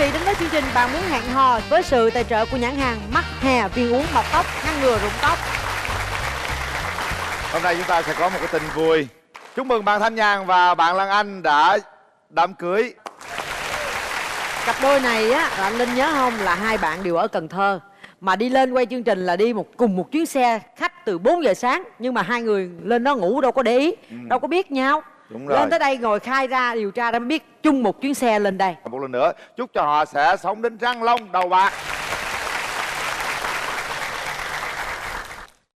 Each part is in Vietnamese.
vị đến với chương trình Bạn Muốn Hẹn Hò với sự tài trợ của nhãn hàng Mắt Hè viên uống mọc tóc, ngăn ngừa rụng tóc. Hôm nay chúng ta sẽ có một cái tin vui. Chúc mừng bạn Thanh Nhàn và bạn Lan Anh đã đám cưới. Cặp đôi này á, anh Linh nhớ không, là hai bạn đều ở Cần Thơ. Mà đi lên quay chương trình là đi cùng một chuyến xe khách từ 4 giờ sáng. Nhưng mà hai người lên đó ngủ đâu có để ý, đâu có biết nhau. Đúng rồi. Lên tới đây ngồi khai ra, điều tra ra mới biết chung một chuyến xe lên đây. Một lần nữa, chúc cho họ sẽ sống đến răng long đầu bạc.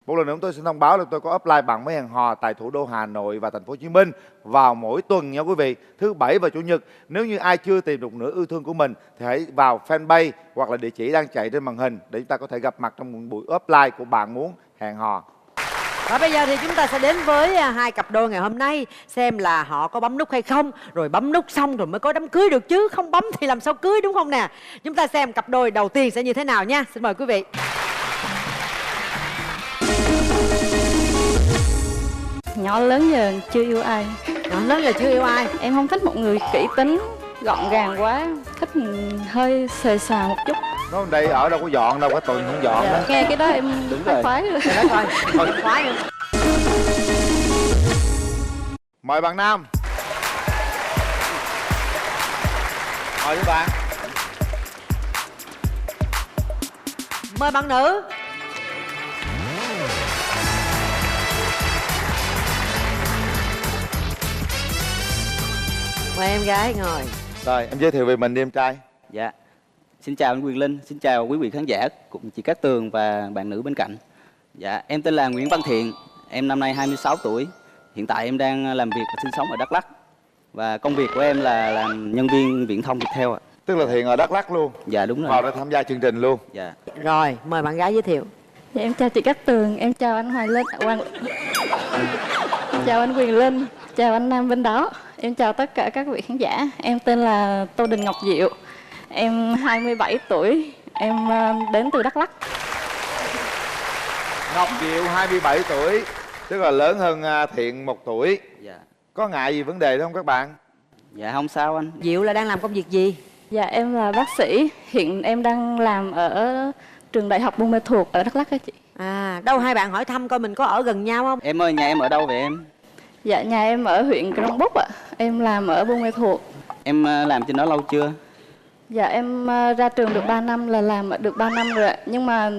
Một lần nữa tôi xin thông báo là tôi có apply Bạn Mới Hẹn Hò tại thủ đô Hà Nội và thành phố Hồ Chí Minh vào mỗi tuần nha quý vị, thứ Bảy và Chủ nhật. Nếu như ai chưa tìm được nửa yêu thương của mình thì hãy vào fanpage hoặc là địa chỉ đang chạy trên màn hình để chúng ta có thể gặp mặt trong một buổi apply của Bạn Muốn Hẹn Hò. Và bây giờ thì chúng ta sẽ đến với hai cặp đôi ngày hôm nay, xem là họ có bấm nút hay không, rồi bấm nút xong rồi mới có đám cưới được chứ, không bấm thì làm sao cưới, đúng không nè. Chúng ta xem cặp đôi đầu tiên sẽ như thế nào nha. Xin mời quý vị. Nhỏ lớn giờ chưa yêu ai. Nhỏ lớn là chưa yêu ai. Em không thích một người kỹ tính, gọn gàng quá. Thích hơi xề xà một chút. Nó đây ở đâu có dọn đâu, cả tuần không dọn đó. Nghe cái đó em khoái rồi. Thôi, khoái rồi. Mời bạn nam. Mời các bạn. Mời bạn nữ. Mời em gái ngồi. Rồi, em giới thiệu về mình đi em trai. Dạ, xin chào anh Quyền Linh, xin chào quý vị khán giả cùng chị Cát Tường và bạn nữ bên cạnh. Dạ, em tên là Nguyễn Văn Thiện, em năm nay 26 tuổi. Hiện tại em đang làm việc và sinh sống ở Đắk Lắk. Và công việc của em là làm nhân viên viễn thông Viettel ạ. Tức là Thiện ở Đắk Lắk luôn. Dạ đúng rồi. Vào đây tham gia chương trình luôn. Dạ. Rồi, mời bạn gái giới thiệu. Dạ, em chào chị Cát Tường, em chào anh Hoài Linh, chào anh Quyền Linh, chào anh Nam bên đó. Em chào tất cả các vị khán giả. Em tên là Tô Đình Ngọc Diệu. Em 27 tuổi, em đến từ Đắk Lắk. Ngọc Diệu 27 tuổi, tức là lớn hơn Thiện 1 tuổi. Dạ. Có ngại gì vấn đề đó không các bạn? Dạ không sao anh. Diệu là đang làm công việc gì? Dạ em là bác sĩ, hiện em đang làm ở trường đại học Buôn Mê Thuột ở Đắk Lắk á chị. À, đâu hai bạn hỏi thăm coi mình có ở gần nhau không? Em ơi, nhà em ở đâu vậy em? Dạ nhà em ở huyện Crong Búc ạ. Em làm ở Buôn Mê Thuột. Em làm trên đó lâu chưa? Dạ em ra trường được 3 năm, là làm được 3 năm rồi ạ. Nhưng mà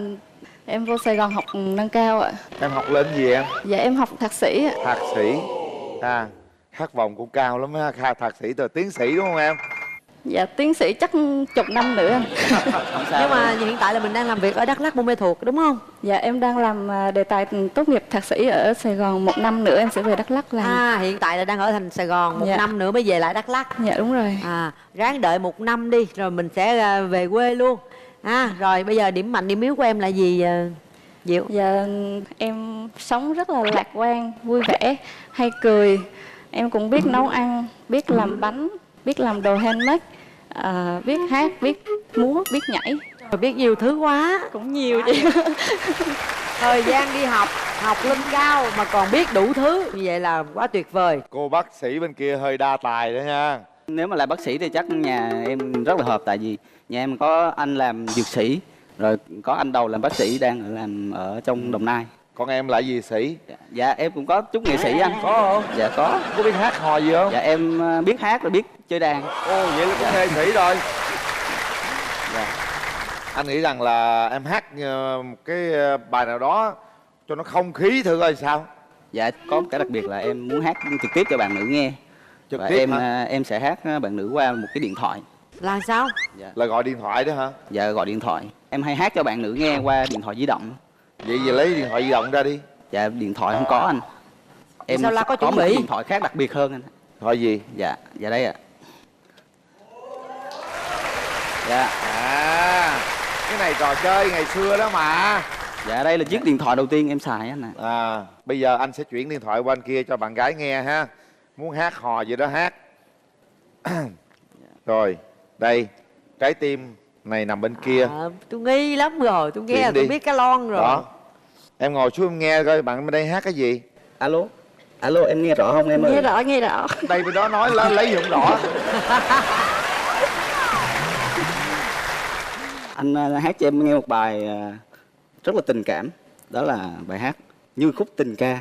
em vô Sài Gòn học nâng cao ạ. Em học lên gì em? Dạ em học thạc sĩ ạ. Thạc sĩ. À, khát vọng cũng cao lắm á, thạc sĩ từ tiến sĩ đúng không em? Dạ tiến sĩ chắc chục năm nữa anh. Không sao. Nhưng mà hiện tại là mình đang làm việc ở Đắk Lắk, Buôn Mê Thuột đúng không? Dạ em đang làm đề tài tốt nghiệp thạc sĩ ở Sài Gòn, 1 năm nữa em sẽ về Đắk Lắk làm. À, hiện tại là đang ở thành Sài Gòn, 1 Dạ. năm nữa mới về lại Đắk Lắk. Dạ đúng rồi. À, ráng đợi 1 năm đi rồi mình sẽ về quê luôn. À, rồi bây giờ điểm mạnh điểm yếu của em là gì Diệu? Dạ em sống rất là lạc quan, vui vẻ, hay cười. Em cũng biết nấu ăn, biết làm bánh, biết làm đồ handmade, biết hát, biết múa, biết nhảy. Rồi biết nhiều thứ quá. Cũng nhiều chị. Thời gian đi học, học lên cao mà còn biết đủ thứ, như vậy là quá tuyệt vời. Cô bác sĩ bên kia hơi đa tài đó nha. Nếu mà là bác sĩ thì chắc nhà em rất là hợp, tại vì nhà em có anh làm dược sĩ, rồi có anh đầu làm bác sĩ đang làm ở trong Đồng Nai. Còn em là gì sĩ? Dạ em cũng có chút nghệ sĩ anh. Có không? Dạ có. Có biết hát hò gì không? Dạ em biết hát rồi biết chơi đàn. Ồ, vậy là cũng nghệ sĩ rồi. Dạ. Anh nghĩ rằng là em hát một cái bài nào đó cho nó không khí thử coi sao. Dạ có một cái đặc biệt là em muốn hát trực tiếp cho bạn nữ nghe. Trực Và tiếp em hả? em sẽ hát bạn nữ qua một cái điện thoại. Là sao? Dạ. Là gọi điện thoại đó hả? Dạ gọi điện thoại. Em hay hát cho bạn nữ nghe qua điện thoại di động. Vậy giờ lấy điện thoại di động ra đi. Dạ điện thoại không có anh. Em Sao là có chuẩn một cái bị? điện thoại khác đặc biệt hơn anh. Thoại gì? Dạ, dạ đây ạ. Dạ. À, cái này trò chơi ngày xưa đó mà. Dạ đây là chiếc điện thoại đầu tiên em xài anh ạ. À, bây giờ anh sẽ chuyển điện thoại qua anh kia cho bạn gái nghe ha. Muốn hát hò gì đó hát. Rồi, đây, trái tim này nằm bên kia. Tôi nghi lắm rồi, tôi nghe Chuyện là tôi đi. biết cái lon rồi. Đó. Em ngồi xuống em nghe coi bạn bên đây hát cái gì. Alo. Alo em nghe rõ không em ơi? Nghe rõ, nghe rõ. Đây bên đó nói lấy giùm rõ. Anh hát cho em nghe một bài rất là tình cảm. Đó là bài hát Như Khúc Tình Ca.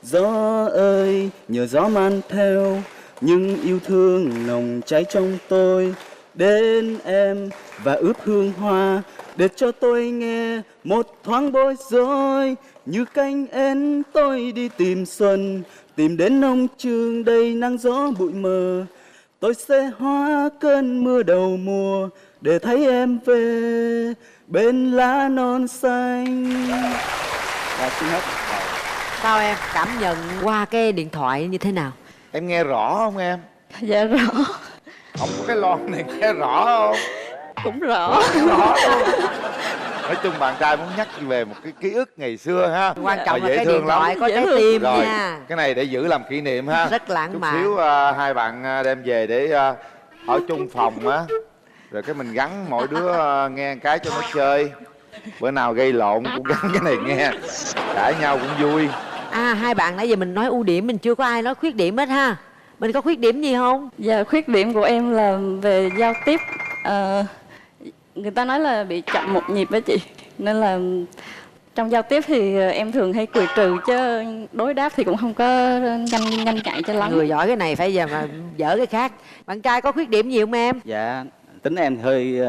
Gió ơi, nhờ gió man theo, nhưng yêu thương nồng cháy trong tôi. Đến em và ướp hương hoa, để cho tôi nghe một thoáng bối rối. Như cánh én tôi đi tìm xuân, tìm đến nông trường đầy nắng gió bụi mờ. Tôi sẽ hóa cơn mưa đầu mùa, để thấy em về bên lá non xanh. Đã xin hết. Sao em cảm nhận qua cái điện thoại như thế nào? Em nghe rõ không em? Dạ rõ. Không có cái lon này nghe rõ không? Cũng rõ. Rõ luôn. Nói chung bạn trai muốn nhắc về một cái ký ức ngày xưa ha. Quan trọng Mà là dễ cái thương điện thoại lắm. có Dễ trái thương. tim Rồi, nha. cái này để giữ làm kỷ niệm ha. Rất lãng Chút mạn. xíu hai bạn đem về để ở chung phòng á. Rồi cái mình gắn mỗi đứa nghe cái cho nó chơi. Bữa nào gây lộn cũng gắn cái này nghe. Cãi nhau cũng vui. Hai bạn nãy giờ mình nói ưu điểm, mình chưa có ai nói khuyết điểm hết ha. Mình có khuyết điểm gì không? Dạ, khuyết điểm của em là về giao tiếp. Người ta nói là bị chậm một nhịp đó chị. Nên là trong giao tiếp thì em thường hay cười trừ, chứ đối đáp thì cũng không có nhanh nhạy cho lắm. Người giỏi cái này phải giờ mà dở cái khác. Bạn trai có khuyết điểm gì không em? Dạ, tính em thì hơi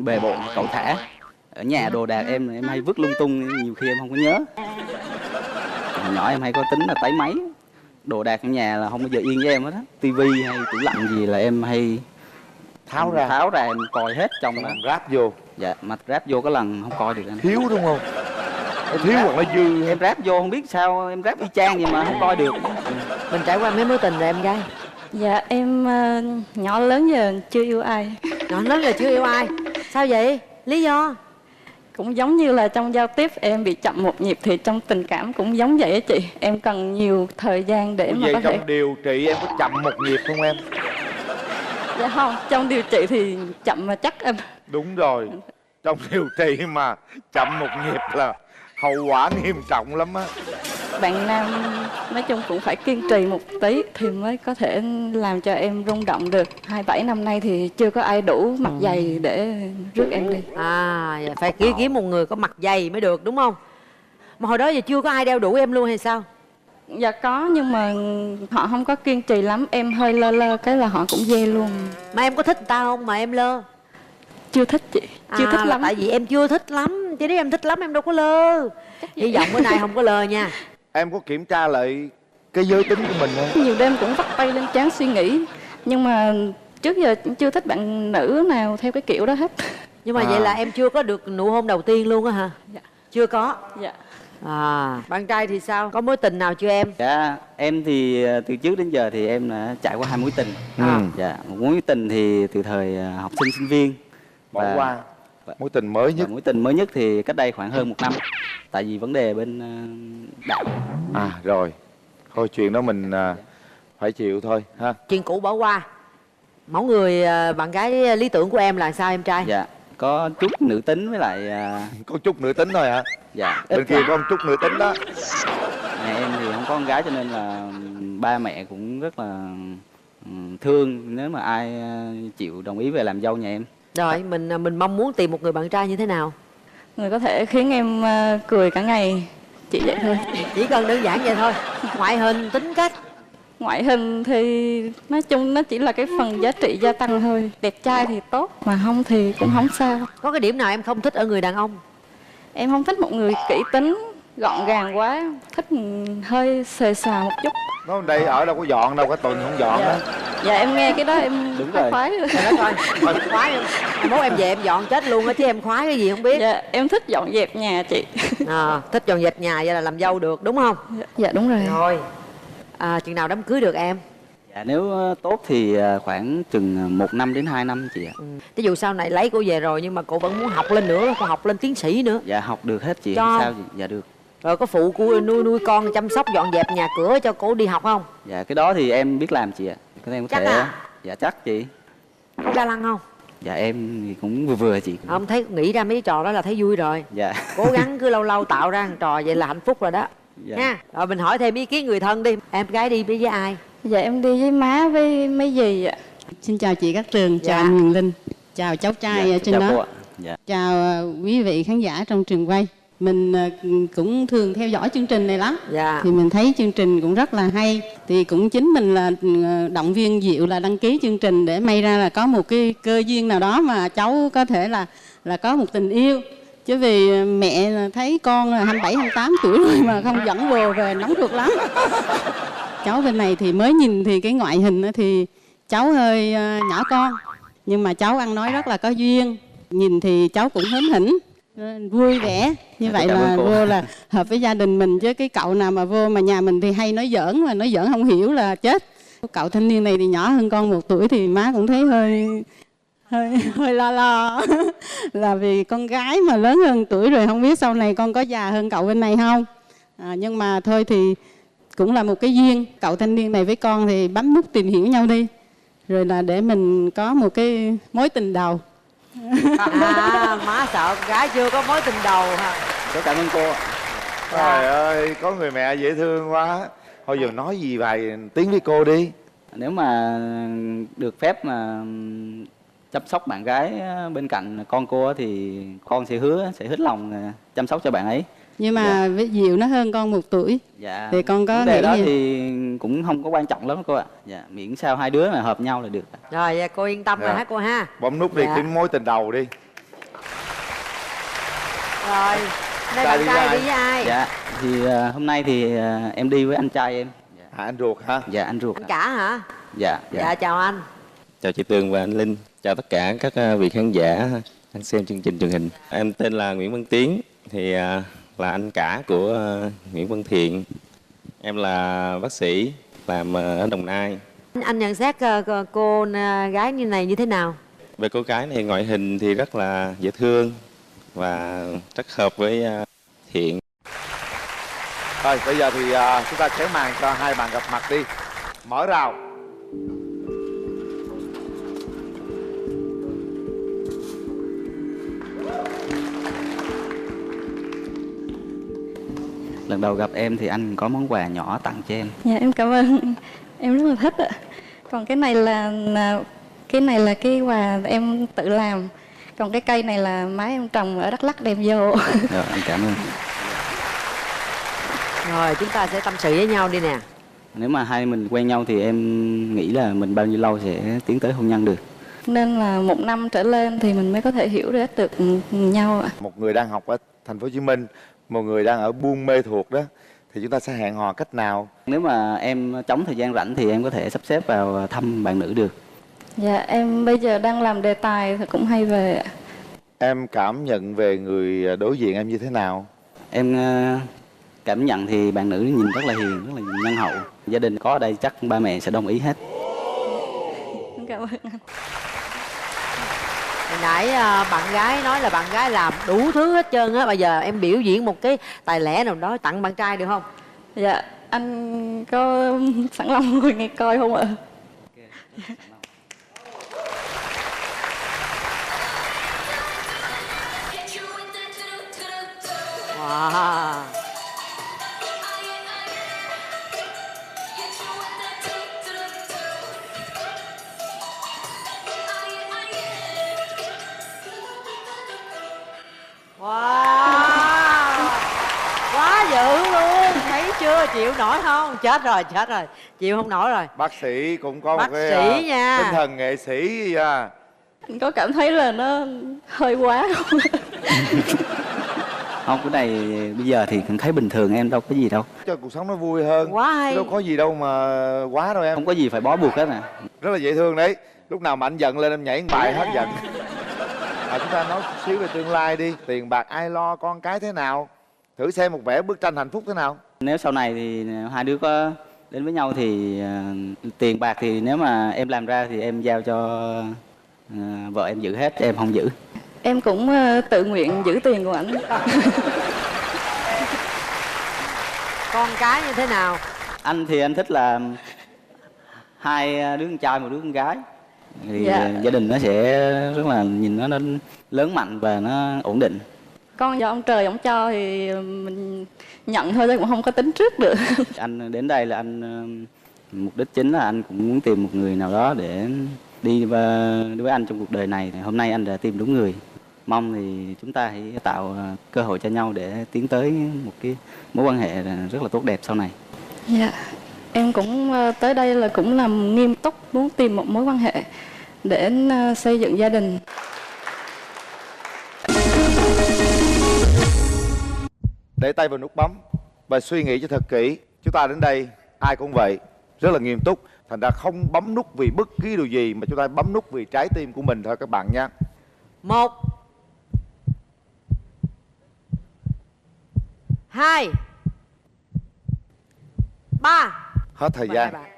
bề bộn, cẩu thả. Ở nhà đồ đạc em hay vứt lung tung, nhiều khi em không có nhớ. Hồi nhỏ em hay có tính là táy máy. Đồ đạc ở nhà là không bao giờ yên với em hết á. Tivi hay tủ lạnh gì là em hay Tháo ra. tháo ra em coi hết trong đó. Ráp vô. Dạ, mà ráp vô có lần không coi được anh. Thiếu đúng không? Thiếu hoặc nó dư. Em ráp vô không biết sao em ráp y chang vậy mà không coi được. Mình trải qua mấy mối tình rồi em gái? Dạ, em nhỏ lớn giờ chưa yêu ai. Nhỏ lớn là chưa yêu ai. Sao vậy? Lý do? Cũng giống như là trong giao tiếp em bị chậm một nhịp, thì trong tình cảm cũng giống vậy á chị. Em cần nhiều thời gian để mà Vậy có thể... trong điều trị em có chậm một nhịp không em? Dạ không, trong điều trị thì chậm mà chắc anh. Đúng rồi. Trong điều trị mà chậm một nhịp là hậu quả nghiêm trọng lắm á. Bạn nam nói chung cũng phải kiên trì một tí thì mới có thể làm cho em rung động được. 27 năm nay thì chưa có ai đủ mặt dày để rước em đi. Vậy phải kiếm một người có mặt dày mới được đúng không? Mà hồi đó giờ chưa có ai đeo đủ em luôn hay sao? Dạ có, nhưng mà họ không có kiên trì lắm. Em hơi lơ lơ cái là họ cũng dê luôn. Mà em có thích người ta không mà em lơ? Chưa thích chị, chưa thích là lắm. tại vì em chưa thích lắm. Chứ nếu em thích lắm em đâu có lơ. Hy vọng bữa nay không có lơ nha. Em có kiểm tra lại cái giới tính của mình không? Nhiều đêm cũng vắt tay lên trán suy nghĩ. Nhưng mà trước giờ chưa thích bạn nữ nào theo cái kiểu đó hết. Nhưng mà vậy là em chưa có được nụ hôn đầu tiên luôn á hả? Dạ. Chưa có. Dạ. Bạn trai thì sao? Có mối tình nào chưa em? Dạ, em thì từ trước đến giờ thì em đã trải qua 2 mối tình. Dạ, một mối tình thì từ thời học sinh sinh viên. Bỏ qua. Mối tình mới nhất. Mối tình mới nhất thì cách đây khoảng hơn 1 năm. Tại vì vấn đề bên đạo. Rồi. Thôi chuyện đó mình phải chịu thôi ha. Chuyện cũ bỏ qua. Mẫu người bạn gái lý tưởng của em là sao em trai? Dạ, có chút nữ tính với lại Có chút nữ tính thôi hả? dạ. Bên kia có một chút nữ tính đó. Nhà em thì không có con gái cho nên là ba mẹ cũng rất là thương nếu mà ai chịu đồng ý về làm dâu nhà em. Rồi mình mong muốn tìm một người bạn trai như thế nào? Người có thể khiến em cười cả ngày. Chỉ vậy thôi. Chỉ cần đơn giản vậy thôi. Ngoại hình, tính cách. Ngoại hình thì nói chung nó chỉ là cái phần giá trị gia tăng thôi. Đẹp trai thì tốt, mà không thì cũng không sao. Có cái điểm nào em không thích ở người đàn ông? Em không thích một người kỹ tính, gọn gàng quá. Thích hơi xề xà một chút. Nó đây ở đâu có dọn đâu, có tuần không dọn đó. Dạ em nghe cái đó em Đúng khoái rồi. khoái. Trời đất ơi, mình khoái không? Mốt em về em dọn chết luôn á chứ em khoái cái gì không biết. Dạ em thích dọn dẹp nhà chị. Thích dọn dẹp nhà vậy là làm dâu được đúng không? Dạ đúng rồi. Rồi. Chừng nào đám cưới được em? Dạ, nếu tốt thì khoảng chừng 1 năm đến 2 năm chị ạ. Ví dụ sau này lấy cô về rồi nhưng mà cô vẫn muốn học lên nữa, cô học lên tiến sĩ nữa. Dạ, học được hết chị, Cho không không? sao chị. Dạ được. Rồi có phụ cô nuôi con chăm sóc dọn dẹp nhà cửa cho cô đi học không? Dạ, cái đó thì em biết làm chị ạ. Cái em có Chắc thể. à? Dạ chắc chị. Có ga lăng không? Dạ em thì cũng vừa vừa chị. Không thấy nghĩ ra mấy cái trò đó là thấy vui rồi. Dạ. Cố gắng cứ lâu lâu tạo ra một trò vậy là hạnh phúc rồi đó. Dạ. Nha. Rồi mình hỏi thêm ý kiến người thân đi. Em gái đi với ai? Dạ em đi với má với mấy dì ạ. Xin chào chị Cát Tường, chào Dạ. anh Quyền Linh, chào cháu trai Dạ, ở trên chào cô đó. ạ. Dạ. Chào quý vị khán giả trong trường quay. Mình cũng thường theo dõi chương trình này lắm. Dạ. Thì mình thấy chương trình cũng rất là hay. Thì cũng chính mình là động viên Diệu là đăng ký chương trình để may ra là có một cái cơ duyên nào đó mà cháu có thể là có một tình yêu. Chứ vì mẹ thấy con là 27, 28 tuổi rồi mà không dẫn vô về nóng ruột lắm. Cháu bên này thì mới nhìn thì cái ngoại hình thì cháu hơi nhỏ con. Nhưng mà cháu ăn nói rất là có duyên. Nhìn thì cháu cũng hớn hỉnh, vui vẻ. Như vậy là vô là hợp với gia đình mình. Chứ cái cậu nào mà vô mà nhà mình thì hay nói giỡn, mà nói giỡn không hiểu là chết. Cậu thanh niên này thì nhỏ hơn con 1 tuổi thì má cũng thấy hơi lo là vì con gái mà lớn hơn tuổi rồi không biết sau này con có già hơn cậu bên này không. Nhưng mà thôi thì cũng là một cái duyên. Cậu thanh niên này với con thì bấm nút tìm hiểu nhau đi, rồi là để mình có một cái mối tình đầu. Má sợ con gái chưa có mối tình đầu hả? Cháu cảm ơn cô ạ. Trời ơi, có người mẹ dễ thương quá. Thôi giờ nói gì vài tiếng với cô đi. Nếu mà được phép mà chăm sóc bạn gái bên cạnh con cô á, thì con sẽ hứa sẽ hết lòng chăm sóc cho bạn ấy. Nhưng mà với Diệu nó hơn con 1 tuổi. Dạ. Thì con có vấn đề nghĩ đó gì? thì cũng không có quan trọng lắm cô ạ. Dạ, miễn sao hai đứa mà hợp nhau là được. Rồi vậy cô yên tâm rồi Dạ. hả cô ha? Bấm nút đi, Dạ. kiếm mối tình đầu đi. Rồi, đây Trai bạn đi trai với đi với ai? Dạ, thì hôm nay thì em đi với anh trai em. Anh ruột hả? Dạ, anh ruột. Anh Cả hả? Dạ, Dạ chào anh. Chào chị Tường và anh Linh, chào tất cả các vị khán giả đang xem chương trình truyền hình. Em tên là Nguyễn Văn Tiến, thì là anh cả của Nguyễn Văn Thiện. Em là bác sĩ làm ở Đồng Nai. Anh nhận xét cô gái như này như thế nào? Về cô gái này, ngoại hình thì rất là dễ thương và rất hợp với Thiện. Rồi bây giờ thì chúng ta kéo màn cho hai bạn gặp mặt đi. Mở rào. Lần đầu gặp em thì anh có món quà nhỏ tặng cho em. Dạ em cảm ơn, em rất là thích ạ. Còn cái này là cái quà em tự làm. Còn cái cây này là má em trồng ở Đắk Lắk đem vô. Rồi, anh cảm ơn. Rồi chúng ta sẽ tâm sự với nhau đi nè. Nếu mà hai mình quen nhau thì em nghĩ là mình bao nhiêu lâu sẽ tiến tới hôn nhân được. Nên là 1 năm trở lên thì mình mới có thể hiểu được nhau ạ. Một người đang học ở thành phố Hồ Chí Minh, một người đang ở Buôn Mê Thuột đó, thì chúng ta sẽ hẹn hò cách nào? Nếu mà em trống thời gian rảnh thì em có thể sắp xếp vào thăm bạn nữ được. Dạ em bây giờ đang làm đề tài thì cũng hay về ạ. Em cảm nhận về người đối diện em như thế nào? Em cảm nhận thì bạn nữ nhìn rất là hiền, rất là nhân hậu. Gia đình có ở đây chắc ba mẹ sẽ đồng ý hết. Em cảm ơn anh. Hồi nãy bạn gái nói là bạn gái làm đủ thứ hết trơn á. Bây giờ em biểu diễn một cái tài lẻ nào đó tặng bạn trai được không? Dạ anh có sẵn lòng ngồi nghe coi không ạ? Wow. Wow. Quá dữ luôn. Thấy chưa, chịu nổi không? Chết rồi, chịu không nổi rồi. Bác sĩ cũng có Bác một cái sĩ nha. tinh thần nghệ sĩ à. Anh có cảm thấy là nó hơi quá không? Không, cái này bây giờ thì cũng thấy bình thường, em đâu có gì đâu. Cho cuộc sống nó vui hơn. Quá hay. Đâu có gì đâu mà quá đâu em. Không có gì phải bó buộc hết nè. Rất là dễ thương đấy. Lúc nào mà anh giận lên em nhảy một bài hết giận. Chúng ta nói chút xíu về tương lai đi. Tiền bạc ai lo, con cái thế nào? Thử xem một vẽ bức tranh hạnh phúc thế nào. Nếu sau này thì hai đứa có đến với nhau thì tiền bạc thì nếu mà em làm ra thì em giao cho vợ em giữ hết, em không giữ. Em cũng tự nguyện giữ tiền của anh. Con cái như thế nào? Anh thì anh thích là 2 đứa con trai, 1 đứa con gái. Thì Dạ. gia đình nó sẽ rất là nhìn nó lớn mạnh và nó ổn định. Con do ông trời ông cho thì mình nhận thôi chứ cũng không có tính trước được. Anh đến đây là anh Mục đích chính là anh cũng muốn tìm một người nào đó để đi với anh trong cuộc đời này. Hôm nay anh đã tìm đúng người. Mong thì chúng ta hãy tạo cơ hội cho nhau để tiến tới một cái mối quan hệ rất là tốt đẹp sau này. Dạ, em cũng tới đây là cũng làm nghiêm túc muốn tìm một mối quan hệ để xây dựng gia đình. Để tay vào nút bấm và suy nghĩ cho thật kỹ. Chúng ta đến đây ai cũng vậy, rất là nghiêm túc. Thành ra không bấm nút vì bất kỳ điều gì, mà chúng ta bấm nút vì trái tim của mình thôi các bạn nha. 1 2 3. Hết thời Mời hai gian. bạn.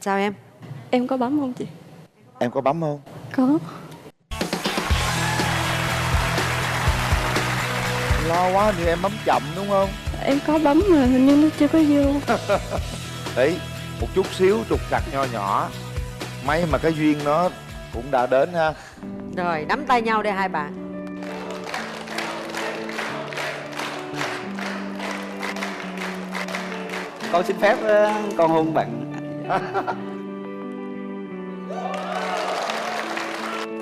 Sao em? Em có bấm không chị? Em có bấm không? Có. Lo quá thì em bấm chậm đúng không? Em có bấm mà hình như nó chưa có vô. Đấy, một chút xíu trục trặc nho nhỏ. May mà cái duyên nó cũng đã đến ha. Rồi, nắm tay nhau đây hai bạn. Con xin phép con hôn bạn.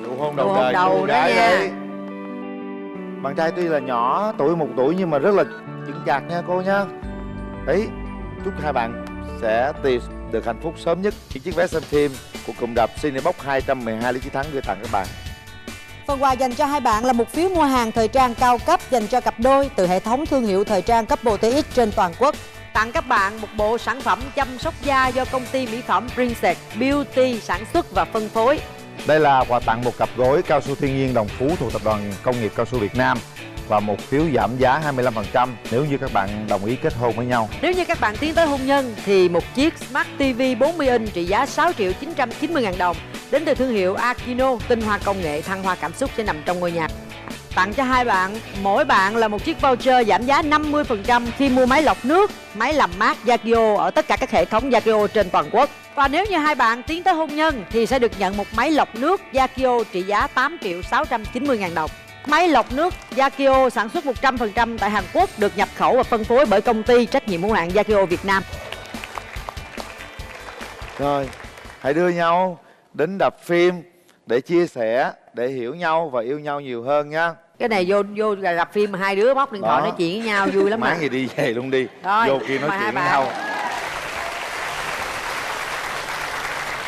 Nụ hôn Nụ đầu hôn đời đầu cô đó gái nha. đấy. Bạn trai tuy là nhỏ, tuổi 1 tuổi nhưng mà rất là chững chạc nha cô nha. Đấy, chúc hai bạn sẽ tìm được hạnh phúc sớm nhất. Những chiếc vé xem phim của cụm rạp Cinebox 212 lý chiến thắng gửi tặng các bạn. Phần quà dành cho hai bạn là một phiếu mua hàng thời trang cao cấp dành cho cặp đôi từ hệ thống thương hiệu thời trang Couple TX trên toàn quốc. Tặng các bạn một bộ sản phẩm chăm sóc da do công ty mỹ phẩm Princess Beauty sản xuất và phân phối. Đây là quà tặng một cặp gối cao su thiên nhiên Đồng Phú thuộc Tập đoàn Công nghiệp Cao su Việt Nam và một phiếu giảm giá 25% nếu như các bạn đồng ý kết hôn với nhau. Nếu như các bạn tiến tới hôn nhân thì một chiếc Smart TV 40 inch trị giá 6.990.000 đồng đến từ thương hiệu Akino, tinh hoa công nghệ thăng hoa cảm xúc sẽ nằm trong ngôi nhà. Tặng cho hai bạn, mỗi bạn là một chiếc voucher giảm giá 50% khi mua máy lọc nước, máy làm mát Yagio ở tất cả các hệ thống Yagio trên toàn quốc. Và nếu như hai bạn tiến tới hôn nhân thì sẽ được nhận một máy lọc nước Yagio trị giá 8.690.000 đồng. Máy lọc nước Yagio sản xuất 100% tại Hàn Quốc, được nhập khẩu và phân phối bởi công ty trách nhiệm hữu hạn Yagio Việt Nam. Rồi, hãy đưa nhau đến rạp phim để chia sẻ, để hiểu nhau và yêu nhau nhiều hơn nha. Cái này vô rạp phim mà hai đứa bóc điện thoại Đó. nói chuyện với nhau vui lắm mà. Máng gì đi về luôn đi. Rồi, vô kia nói mời hai chuyện với bạn. nhau.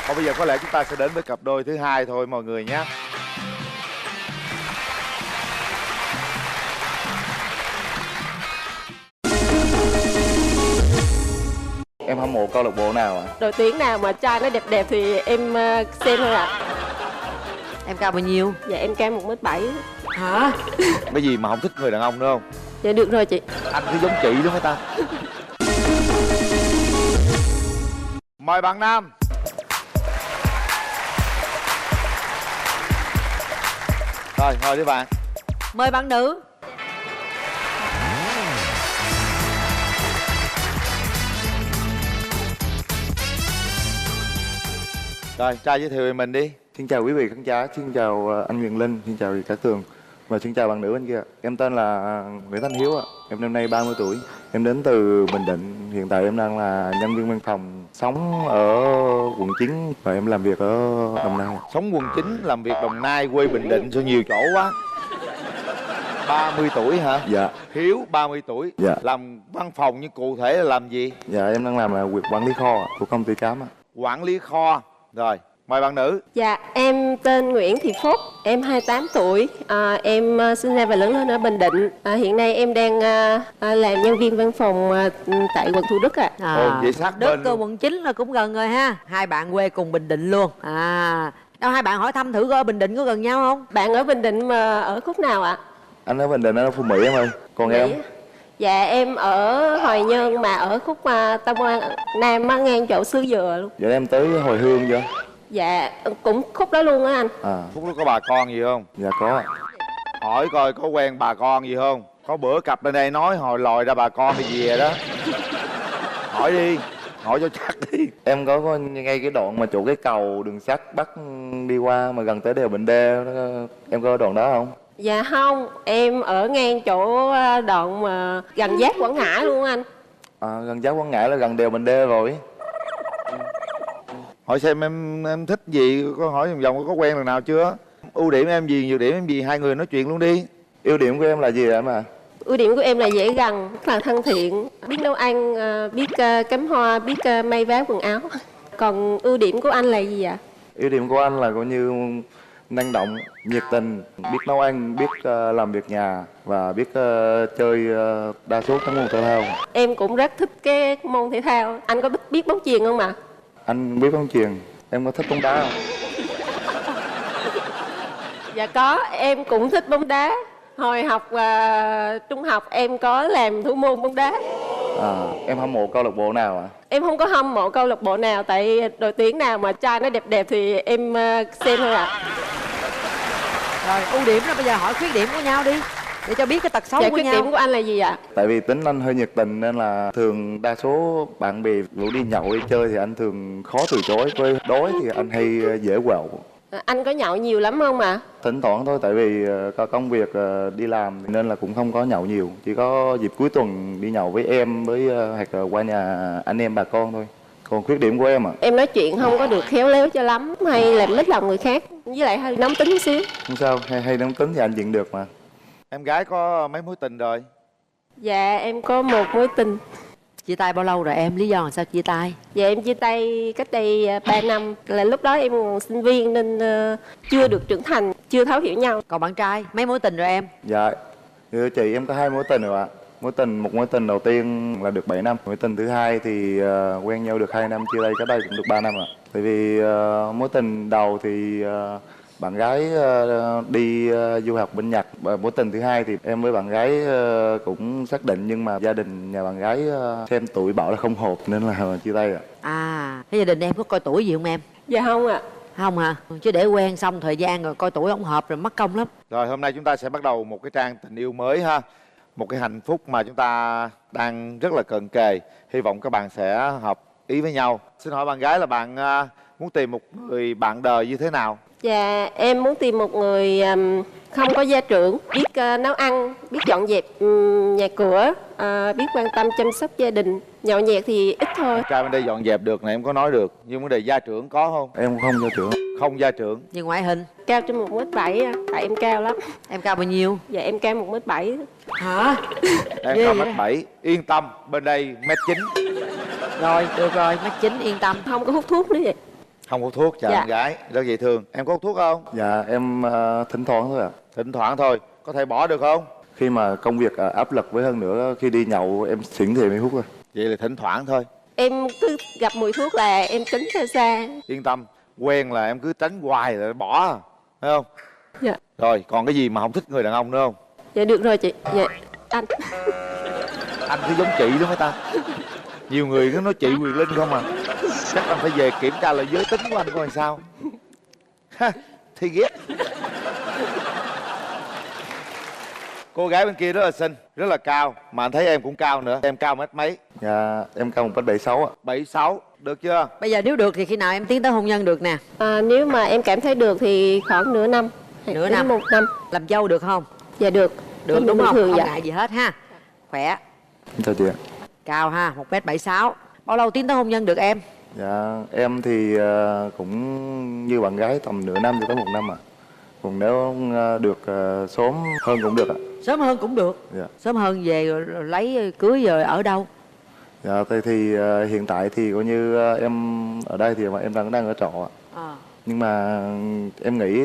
Còn bây giờ có lẽ chúng ta sẽ đến với cặp đôi thứ hai thôi mọi người nhé. Em hâm mộ câu lạc bộ nào ạ? Đội tuyển nào mà trai nó đẹp đẹp thì em xem thôi ạ. Em cao bao nhiêu? Dạ em cao 1m7. Hả? Cái gì mà không thích người đàn ông nữa không? Dạ được rồi chị. Anh cứ giống chị đúng không ta? Mời bạn nam. Rồi, ngồi đi bạn. Mời bạn nữ. Rồi, trai giới thiệu về mình đi. Xin chào quý vị khán giả, xin chào anh Quyền Linh, xin chào chị Cát Tường và xin chào bạn nữ bên kia. Em tên là Nguyễn Thanh Hiếu ạ. Em năm nay 30 tuổi. Em đến từ Bình Định. Hiện tại em đang là nhân viên văn phòng, sống ở quận 9 và em làm việc ở Đồng Nai. Sống quận 9, làm việc Đồng Nai, quê Bình Định, sao nhiều chỗ quá. 30 tuổi hả? Dạ. Hiếu 30 tuổi. Dạ. Làm văn phòng nhưng cụ thể là làm gì? Dạ em đang làm là việc quản lý kho của công ty Cám ạ. Quản lý kho. Rồi, mời bạn nữ. Dạ em tên Nguyễn Thị Phúc, em 28 tuổi. Em sinh ra và lớn lên ở Bình Định. Hiện nay em đang làm nhân viên văn phòng tại quận Thủ Đức ạ. Ồ, vậy sát Đức bên cơ luôn. quận 9 là cũng gần rồi ha. Hai bạn quê cùng Bình Định luôn. Đâu hai bạn hỏi thăm thử coi Bình Định có gần nhau không? Bạn ở Bình Định mà ở khúc nào ạ? Anh ở Bình Định, ở Phú Mỹ em ơi. Còn em? Mỹ. Dạ em ở Hoài Nhơn mà ở khúc Tân An Nam á, ngang chỗ Xứ Dừa luôn. Dạ em tới hồi hương chưa? Dạ cũng khúc đó luôn á anh. Phúc nó có bà con gì không? Dạ có ạ. Hỏi coi có quen bà con gì không? Có bữa cặp lên đây nói hồi lòi ra bà con thì về đó. Hỏi đi, hỏi cho chắc đi. Em có ngay cái đoạn mà chỗ cái cầu đường sắt bắc đi qua mà gần tới đèo Bình Đê, em có đoạn đó không? Dạ không, em ở ngang chỗ đoạn mà gần Giáp Quảng Ngãi luôn anh. Gần Giáo Quang Ngãi là gần đèo Bình Đê rồi. Hỏi xem em thích gì, có hỏi vòng vòng có quen lần nào chưa? Ưu điểm em gì, nhược điểm em gì, hai người nói chuyện luôn đi. Ưu điểm của em là gì em à? Ưu điểm của em là dễ gần, rất là thân thiện, biết nấu ăn, biết cắm hoa, biết may vá quần áo. Còn ưu điểm của anh là gì ạ? Ưu điểm của anh là coi như năng động, nhiệt tình, biết nấu ăn, biết làm việc nhà và biết chơi đa số các môn thể thao. Em cũng rất thích cái môn thể thao. Anh có biết bóng chuyền không ạ? Anh biết bóng chuyền. Em có thích bóng đá không? Dạ có, em cũng thích bóng đá. Hồi học trung học em có làm thủ môn bóng đá. Em hâm mộ câu lạc bộ nào ạ? Em không có hâm mộ câu lạc bộ nào, tại đội tuyển nào mà trai nó đẹp đẹp thì em xem thôi ạ. Rồi ưu điểm đó, bây giờ hỏi khuyết điểm của nhau đi để cho biết cái tật xấu Dạ, của khuyết nhau. điểm của anh là gì ạ? Tại vì tính anh hơi nhiệt tình nên là thường đa số bạn bè rủ đi nhậu đi chơi thì anh thường khó từ chối. Với đối thì anh hay dễ quẹo. Anh có nhậu nhiều lắm không ạ? Thỉnh thoảng thôi, tại vì có công việc đi làm nên là cũng không có nhậu nhiều. Chỉ có dịp cuối tuần đi nhậu với em với hoặc là qua nhà anh em bà con thôi. Còn khuyết điểm của em ạ? Em nói chuyện không có được khéo léo cho lắm, hay làm mít lòng người khác, với lại hơi nóng tính xíu. Không sao, hay nóng tính thì anh diện được mà. Em gái có mấy mối tình rồi? Dạ em có một mối tình. Chia tay bao lâu rồi em? Lý do là sao chia tay? Dạ em chia tay cách đây 3 năm. Là lúc đó em còn sinh viên nên chưa được trưởng thành, chưa thấu hiểu nhau. Còn bạn trai mấy mối tình rồi em? Dạ, thưa chị em có 2 mối tình rồi ạ. Một mối tình đầu tiên là được 7 năm. Mối tình thứ hai thì quen nhau được 2 năm, chia tay cách đây cũng được 3 năm ạ. Tại vì mối tình đầu thì bạn gái đi du học bên Nhật. Và mối tình thứ hai thì em với bạn gái cũng xác định, nhưng mà gia đình nhà bạn gái xem tuổi bảo là không hợp nên là chia tay ạ. Thế gia đình em có coi tuổi gì không em? Dạ không ạ. Không hả? Chứ để quen xong thời gian rồi coi tuổi không hợp rồi mất công lắm. Rồi hôm nay chúng ta sẽ bắt đầu một cái trang tình yêu mới ha. Một cái hạnh phúc mà chúng ta đang rất là cận kề. Hy vọng các bạn sẽ hợp ý với nhau. Xin hỏi bạn gái là bạn muốn tìm một người bạn đời như thế nào? Dạ em muốn tìm một người không có gia trưởng, biết nấu ăn, biết dọn dẹp nhà cửa, biết quan tâm chăm sóc gia đình. Nhậu nhẹt thì ít thôi. Trai bên đây dọn dẹp được này em có nói được, nhưng vấn đề gia trưởng có không? Em không gia trưởng. Không gia trưởng. Nhưng ngoại hình? Cao trên 1m7, tại em cao lắm. Em cao bao nhiêu? Dạ em cao 1m7. Hả? Em Ghê cao vậy? 1m7, yên tâm, bên đây 1m9. Rồi, được rồi, mắt chính yên tâm. Không có hút thuốc nữa vậy. Không hút thuốc, chào Dạ. em gái, rất dễ thương. Em có hút thuốc không? Dạ em thỉnh thoảng thôi ạ. Thỉnh thoảng thôi, có thể bỏ được không? Khi mà công việc áp lực với hơn nữa, khi đi nhậu em xỉn thì mới hút thôi. Vậy là thỉnh thoảng thôi. Em cứ gặp mùi thuốc là em tránh xa xa. Yên tâm, quen là em cứ tránh hoài rồi bỏ, thấy không? Dạ. Rồi, còn cái gì mà không thích người đàn ông nữa không? Dạ được rồi chị. Dạ anh. Anh cứ giống chị đó mấy ta. Nhiều người cứ nói chị Quyền Linh không à. Chắc anh phải về kiểm tra lại giới tính của anh coi làm sao. Ha, thì ghét. Cô gái bên kia rất là xinh, rất là cao. Mà anh thấy em cũng cao nữa. Em cao mét mấy? Dạ em cao 1m76 ạ. 76, được chưa? Bây giờ nếu được thì khi nào em tiến tới hôn nhân được nè? Nếu mà em cảm thấy được thì khoảng nửa năm. Nửa Đến năm. 1 năm. Làm dâu được không? Dạ được. Được Em đúng bình không? thường, Không dạ. ngại gì hết ha. Khỏe. Chào chị ạ. Cao ha, 1m76. Bao lâu tiến tới hôn nhân được em? Dạ em thì cũng như bạn gái tầm nửa năm cho tới 1 năm ạ. Còn nếu được sớm hơn cũng được ạ. Sớm hơn cũng được. Dạ. Sớm hơn về rồi lấy cưới rồi ở đâu? Dạ thì hiện tại thì coi như em ở đây thì em đang ở trọ ạ. Nhưng mà em nghĩ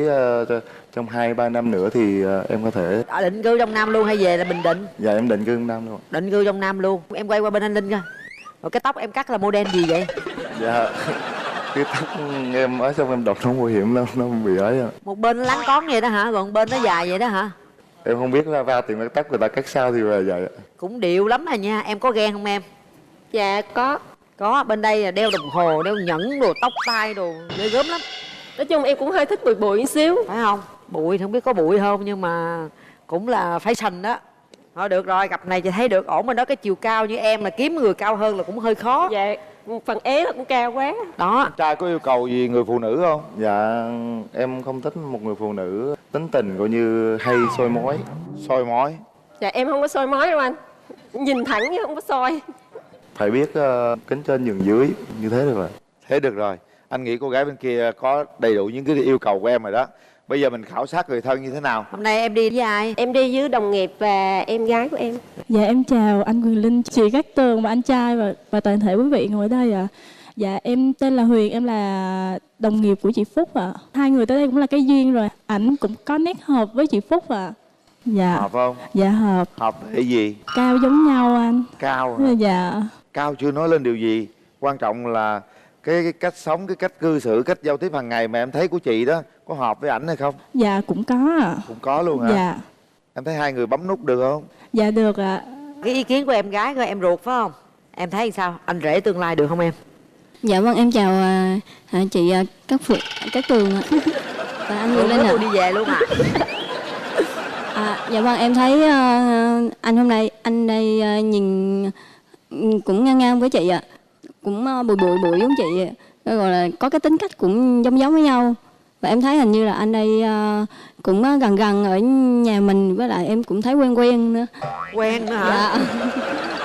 trong 2-3 năm nữa thì em có thể. Ở định cư trong Nam luôn hay về là Bình Định? Dạ em định cư trong Nam luôn ạ. Định cư trong Nam luôn. Em quay qua bên anh Linh coi. Rồi cái tóc em cắt là model gì vậy? Dạ cái tóc em ở xong em đọc nó nguy hiểm lắm, nó bị ấy ạ. Một bên nó láng cón vậy đó hả? Còn bên nó dài vậy đó hả? Em không biết là vào tiệm cắt tóc người ta cắt sao thì về vậy ạ. Cũng điệu lắm à nha. Em có ghen không em? Dạ có. Có, bên đây là đeo đồng hồ, đeo nhẫn, đồ tóc tai, đồ ghê gớm lắm. Nói chung em cũng hơi thích bụi bụi một xíu. Phải không? Bụi thì không biết có bụi không, nhưng mà cũng là fashion đó. Thôi được rồi, cặp này chị thấy được ổn rồi đó. Cái chiều cao như em là kiếm người cao hơn là cũng hơi khó. Dạ phần ế là cũng cao quá. Đó. Trai có yêu cầu gì người phụ nữ không? Dạ em không thích một người phụ nữ tính tình coi như hay soi mói. Soi mói. Dạ em không có soi mói đâu anh. Nhìn thẳng chứ không có soi. phải biết kính trên nhường dưới, như thế được rồi. Thế được rồi. Anh nghĩ cô gái bên kia có đầy đủ những cái yêu cầu của em rồi đó. Bây giờ mình khảo sát người thân như thế nào? Hôm nay em đi với ai? Em đi với đồng nghiệp và em gái của em. Dạ em chào anh Quyền Linh, chị Cát Tường và anh trai và toàn thể quý vị ngồi ở đây ạ. Dạ em tên là Huyền, em là đồng nghiệp của chị Phúc ạ. Hai người tới đây cũng là cái duyên rồi. Ảnh cũng có nét hợp với chị Phúc ạ. Dạ. Hợp không? Dạ hợp. Hợp cái gì? Cao giống nhau anh. Cao hả? Dạ. Cao chưa nói lên điều gì. Quan trọng là cái cách sống, cái cách cư xử, cách giao tiếp hàng ngày mà em thấy của chị đó có hợp với ảnh hay không? Dạ cũng có ạ. Cũng có luôn hả? Dạ. Em thấy hai người bấm nút được không? Dạ được ạ. Cái ý kiến của em gái của em ruột phải không? Em thấy sao? Anh rể tương lai được không em? Dạ vâng, em chào chị Cát Tường và anh Quyền Linh ạ. Tôi đi về luôn à? Dạ vâng, em thấy anh hôm nay anh đây nhìn cũng ngang ngang với chị ạ. Cũng bụi giống chị ạ. Gọi là có cái tính cách cũng giống với nhau. Và em thấy hình như là anh đây cũng gần ở nhà mình, với lại em cũng thấy quen nữa. Quen nữa hả? Dạ.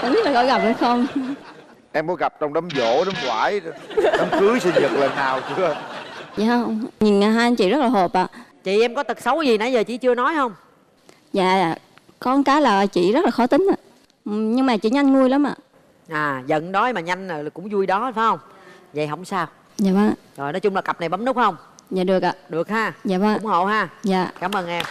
Không biết là có gặp hay không. Em có gặp trong đám giỗ, đám quải, đám cưới sinh nhật lần nào chưa? Dạ không, nhìn hai anh chị rất là hợp ạ. Chị em có tật xấu gì nãy giờ chị chưa nói không? Dạ, có một cái là chị rất là khó tính ạ. Nhưng mà chị nhanh nguôi lắm ạ. À, giận đói mà nhanh là cũng vui đó phải không? Vậy không sao. Dạ vâng. Rồi nói chung là cặp này bấm nút không? Dạ được ạ. Được ha. Dạ vâng. ủng hộ ha. Dạ. Cảm ơn em.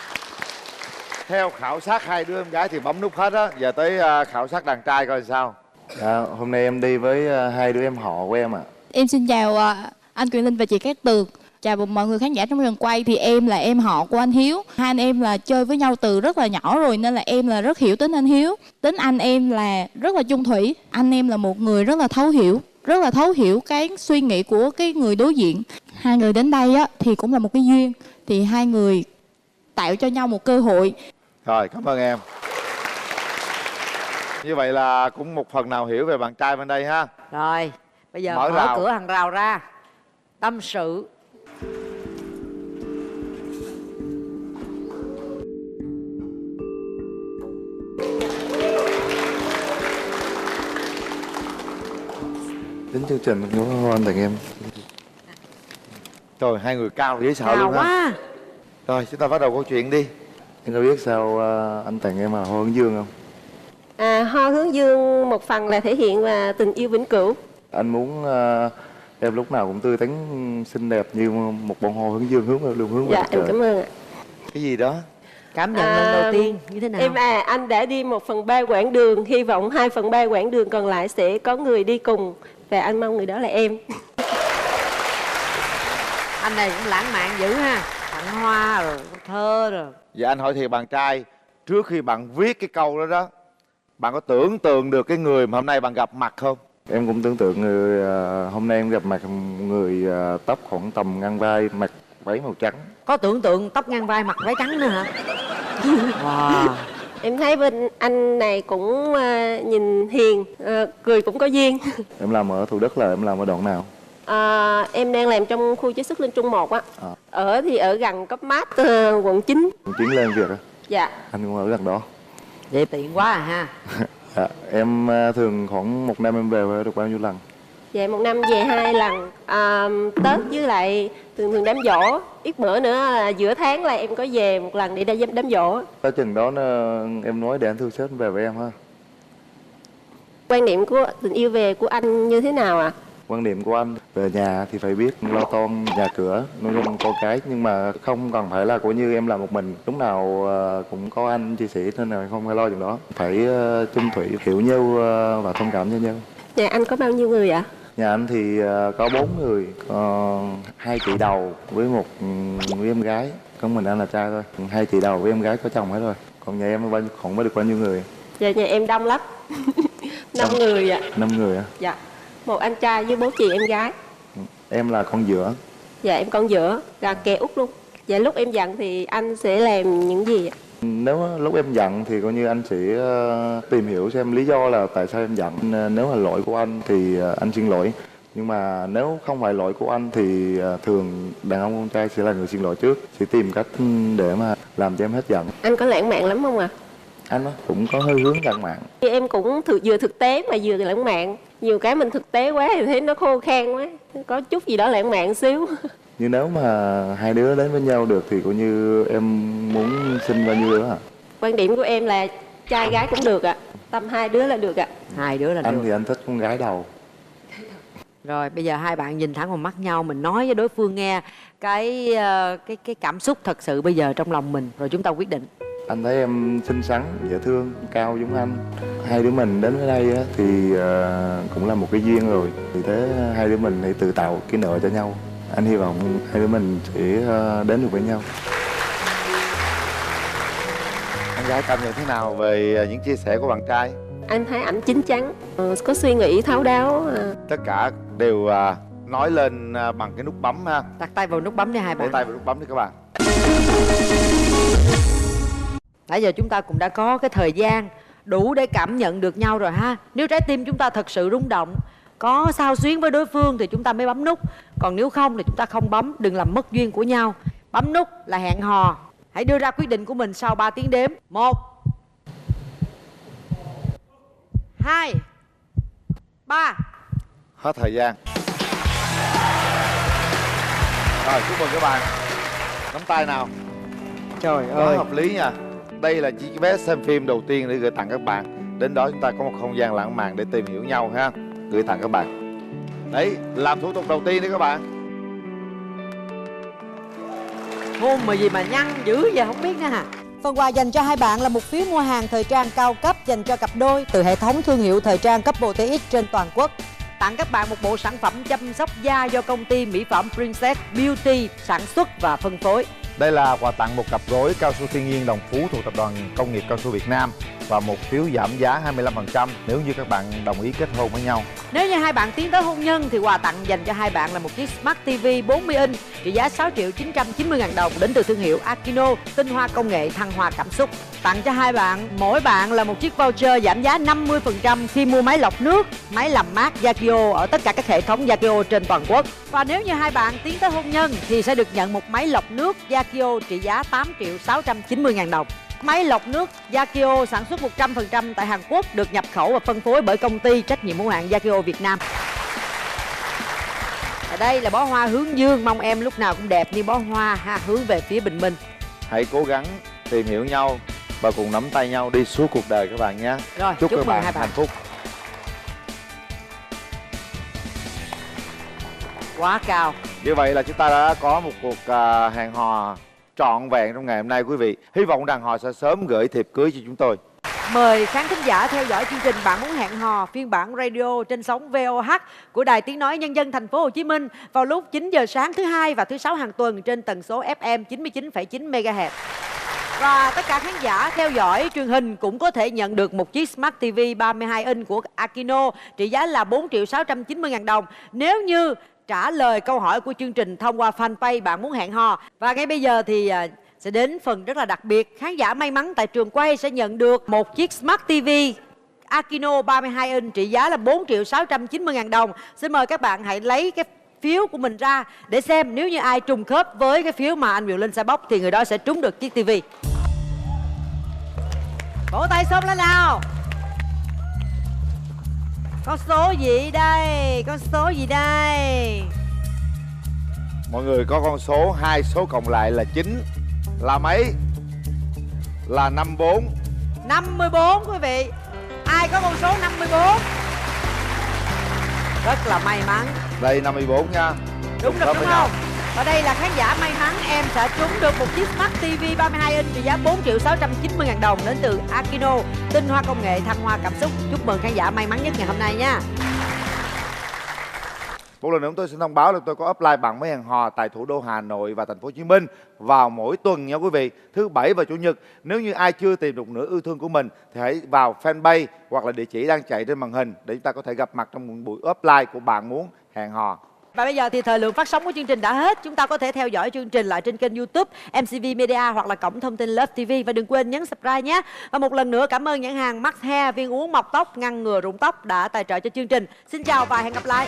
Theo khảo sát hai đứa em gái thì bấm nút hết á. Giờ tới khảo sát đàn trai coi sao. Dạ, hôm nay em đi với hai đứa em họ của em ạ. Em xin chào anh Quyền Linh và chị Cát Tường. Chào mọi người khán giả trong trường quay. Thì em là em họ của anh Hiếu. Hai anh em là chơi với nhau từ rất là nhỏ rồi, nên là em là rất hiểu tính anh Hiếu. Tính anh em là rất là chung thủy. Anh em là một người rất là thấu hiểu cái suy nghĩ của cái người đối diện. Hai người đến đây á thì cũng là một cái duyên. Thì hai người tạo cho nhau một cơ hội. Rồi, cảm ơn em. Như vậy là cũng một phần nào hiểu về bạn trai bên đây ha. Rồi, bây giờ Mở mở rào. cửa hàng rào ra. Tâm sự. Đến chương trình của anh tặng em. Trời, hai người cao dễ sợ Cao luôn ha. quá. Rồi, chúng ta bắt đầu câu chuyện đi. Em có biết sao anh tặng em là Hồ Hướng Dương không? Hoa hướng dương một phần là thể hiện và tình yêu vĩnh cửu. Anh muốn em lúc nào cũng tươi tắn xinh đẹp như một bông hoa hướng dương luôn hướng về Dạ mặt em trời. cảm ơn ạ. Cái gì đó? Cảm nhận lần đầu tiên như thế nào? Anh đã đi 1/3 quãng đường, hy vọng 2/3 quãng đường còn lại sẽ có người đi cùng, và anh mong người đó là em. Anh này cũng lãng mạn dữ ha. Tặng hoa rồi, thơ rồi. Dạ anh hỏi thiệt bạn trai, trước khi bạn viết cái câu đó đó, bạn có tưởng tượng được cái người mà hôm nay bạn gặp mặt không? Em cũng tưởng tượng người hôm nay em gặp mặt người tóc khoảng tầm ngang vai, mặc váy màu trắng. Có tưởng tượng tóc ngang vai mặc váy trắng nữa hả? Wow. Em thấy bên anh này cũng nhìn hiền, cười cũng có duyên. Em làm ở Thủ Đức là em làm ở đoạn nào? Em đang làm trong khu chế xuất Linh Trung 1 á. Ở gần Cấp Mát, quận 9. Chuyến lên việc á? Dạ. Anh cũng ở gần đó. Vậy tiện quá à ha. Dạ, em thường khoảng một năm em về được bao nhiêu lần? Dạ, một năm về 2 lần. Tết với lại thường đám giỗ. Ít bữa nữa là giữa tháng là em có về một lần để đám giỗ. Tới chừng đó em nói để anh thu xếp về với em ha. Quan niệm của tình yêu về của anh như thế nào ạ? Quan điểm của anh về nhà thì phải biết lo toan nhà cửa, nuôi con cái, nhưng mà không cần phải là coi như em làm một mình, lúc nào cũng có anh chia sẻ, nên là không phải lo chuyện đó. Phải chung thủy, hiểu nhau và thông cảm cho nhau. Nhà anh có bao nhiêu người ạ? Nhà anh thì có 4 người, 2 chị đầu với với em gái, còn mình anh là trai thôi. 2 chị đầu với em gái có chồng hết rồi, còn nhà em khoảng mới được bao nhiêu người? Dạ, nhà em đông lắm. 5 người ạ. 5 người á? Dạ, một anh trai với 4 chị em gái. Em là con giữa. Dạ, em con giữa, là kè út luôn. Dạ, lúc em giận thì anh sẽ làm những gì ạ? Nếu lúc em giận thì coi như anh sẽ tìm hiểu xem lý do là tại sao em giận. Nếu là lỗi của anh thì anh xin lỗi. Nhưng mà nếu không phải lỗi của anh thì thường đàn ông con trai sẽ là người xin lỗi trước, sẽ tìm cách để mà làm cho em hết giận. Anh có lãng mạn lắm không ạ? Anh cũng có hơi hướng lãng mạn. Em cũng vừa thực tế mà vừa lãng mạn. nhiều cái mình thực tế quá thì thấy nó khô khan quá, có chút gì đó lãng mạn xíu. Như nếu mà hai đứa đến với nhau được thì coi như em muốn sinh bao nhiêu đứa hả? Quan điểm của em là trai gái cũng được ạ. Tầm 2 đứa là được ạ. 2 đứa là Anh được. thì anh thích con gái đầu. Rồi bây giờ hai bạn nhìn thẳng vào mắt nhau, mình nói với đối phương nghe cái cảm xúc thật sự bây giờ trong lòng mình, rồi chúng ta quyết định. Anh thấy em xinh xắn, dễ thương, cao giống anh. Hai đứa mình đến với đây á, thì cũng là một cái duyên rồi. Vì thế hai đứa mình hãy tự tạo cái nợ cho nhau. Anh hy vọng hai đứa mình sẽ đến được với nhau. Con gái cảm nhận thế nào về những chia sẻ của bạn trai? Anh thấy ảnh chín chắn, có suy nghĩ thấu đáo. Tất cả đều nói lên bằng cái nút bấm ha. Đặt tay vào nút bấm đi hai Để bạn. tay vào nút bấm đi các bạn. Nãy giờ chúng ta cũng đã có cái thời gian đủ để cảm nhận được nhau rồi ha. Nếu trái tim chúng ta thật sự rung động, có xao xuyến với đối phương thì chúng ta mới bấm nút. Còn nếu không thì chúng ta không bấm, đừng làm mất duyên của nhau. Bấm nút là hẹn hò. Hãy đưa ra quyết định của mình sau 3 tiếng đếm. 1 2 3. Hết thời gian. Rồi chúc mừng các bạn. Nắm tay nào. Trời Quá ơi, hợp lý nha. Đây là chiếc vé xem phim đầu tiên để gửi tặng các bạn. Đến đó chúng ta có một không gian lãng mạn để tìm hiểu nhau ha. Gửi tặng các bạn. Đấy, làm thủ tục đầu tiên đi các bạn. hôn mà gì mà nhăn dữ vậy không biết nữa hả. Phần quà dành cho hai bạn là một phiếu mua hàng thời trang cao cấp dành cho cặp đôi từ hệ thống thương hiệu thời trang Couple TX trên toàn quốc. Tặng các bạn một bộ sản phẩm chăm sóc da do công ty mỹ phẩm Princess Beauty sản xuất và phân phối. Đây là quà tặng một cặp gối cao su thiên nhiên Đồng Phú thuộc Tập đoàn Công nghiệp Cao su Việt Nam và một phiếu giảm giá 25% nếu như các bạn đồng ý kết hôn với nhau. Nếu như hai bạn tiến tới hôn nhân thì quà tặng dành cho hai bạn là một chiếc Smart TV 40 inch trị giá 6.990.000 đồng đến từ thương hiệu Akino, tinh hoa công nghệ thăng hoa cảm xúc. Tặng cho hai bạn, mỗi bạn là một chiếc voucher giảm giá 50% khi mua máy lọc nước, máy làm mát Yakio ở tất cả các hệ thống Yakio trên toàn quốc. Và nếu như hai bạn tiến tới hôn nhân thì sẽ được nhận một máy lọc nước Yakio trị giá 8.690.000 đồng. Máy lọc nước Yakio sản xuất 100% tại Hàn Quốc, được nhập khẩu và phân phối bởi công ty trách nhiệm hữu hạn Yakio Việt Nam. Ở đây là bó hoa hướng dương, mong em lúc nào cũng đẹp như bó hoa ha, hướng về phía bình minh. Hãy cố gắng tìm hiểu nhau và cùng nắm tay nhau đi suốt cuộc đời các bạn nhé. Rồi, Chúc các mừng bạn hai bạn hạnh phúc. Quá cao. Như vậy là chúng ta đã có một cuộc hẹn hò trọn vẹn trong ngày hôm nay quý vị. Hy vọng rằng họ sẽ sớm gửi thiệp cưới cho chúng tôi. Mời khán thính giả theo dõi chương trình Bạn Muốn Hẹn Hò phiên bản radio trên sóng VOH của Đài Tiếng Nói Nhân dân thành phố Hồ Chí Minh vào lúc 9 giờ sáng thứ Hai và thứ Sáu hàng tuần trên tần số FM 99,9 MHz. Và tất cả khán giả theo dõi truyền hình cũng có thể nhận được một chiếc Smart TV 32 inch của Akino trị giá là 4.690.000 đồng nếu như trả lời câu hỏi của chương trình thông qua fanpage Bạn Muốn Hẹn Hò. Và ngay bây giờ thì sẽ đến phần rất là đặc biệt. Khán giả may mắn tại trường quay sẽ nhận được một chiếc Smart TV Akino 32 inch trị giá là 4.690.000 đồng. Xin mời các bạn hãy lấy cái phiếu của mình ra để xem nếu như ai trùng khớp với cái phiếu mà anh Quyền Linh sẽ bóc thì người đó sẽ trúng được chiếc TV. Vỗ tay xông lên nào. Con số gì đây? Con số gì đây? Mọi người có con số 2 số cộng lại là 9. Là mấy? Là 54. 54 quý vị. Ai có con số 54? Rất là may mắn. Đây 54 nha. Đúng được đúng không? Và đây là khán giả may mắn, em sẽ trúng được một chiếc Smart TV 32 inch trị giá 4.690.000 đồng đến từ Akino, tinh hoa công nghệ thăng hoa cảm xúc. Chúc mừng khán giả may mắn nhất ngày hôm nay nha. Một lần nữa tôi xin thông báo là tôi có apply bạn mới hẹn hò tại thủ đô Hà Nội và thành phố Hồ Chí Minh vào mỗi tuần nha quý vị, thứ Bảy và Chủ nhật. Nếu như ai chưa tìm được nửa yêu thương của mình thì hãy vào fanpage hoặc là địa chỉ đang chạy trên màn hình để chúng ta có thể gặp mặt trong một buổi apply của Bạn Muốn Hẹn Hò. Và bây giờ thì thời lượng phát sóng của chương trình đã hết. Chúng ta có thể theo dõi chương trình lại trên kênh YouTube MCV Media hoặc là cổng thông tin Love TV. Và đừng quên nhấn subscribe nhé. Và một lần nữa cảm ơn nhãn hàng Max Hair, viên uống mọc tóc ngăn ngừa rụng tóc đã tài trợ cho chương trình. Xin chào và hẹn gặp lại.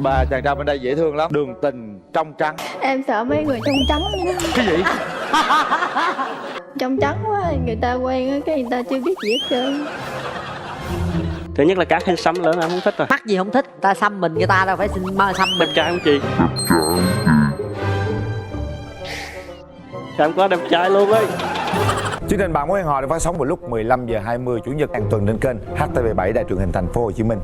Bà chàng trai bên đây dễ thương lắm. Đường tình trong trắng. Em sợ mấy người trong trắng. Cái gì? Trong trắng quá, người ta quen á, cái người ta chưa biết gì hết trơn. Thứ nhất là các hình xăm lớn em không thích rồi. Mắc gì không thích, ta xăm mình người ta đâu phải xin xăm mình. Đẹp trai không chị? Em có đẹp trai luôn ấy. Chương trình Bạn Muốn Hẹn Hò được phát sóng vào lúc 15 giờ 20 Chủ nhật hàng tuần trên kênh HTV7 Đài Truyền hình Thành phố Hồ Chí Minh.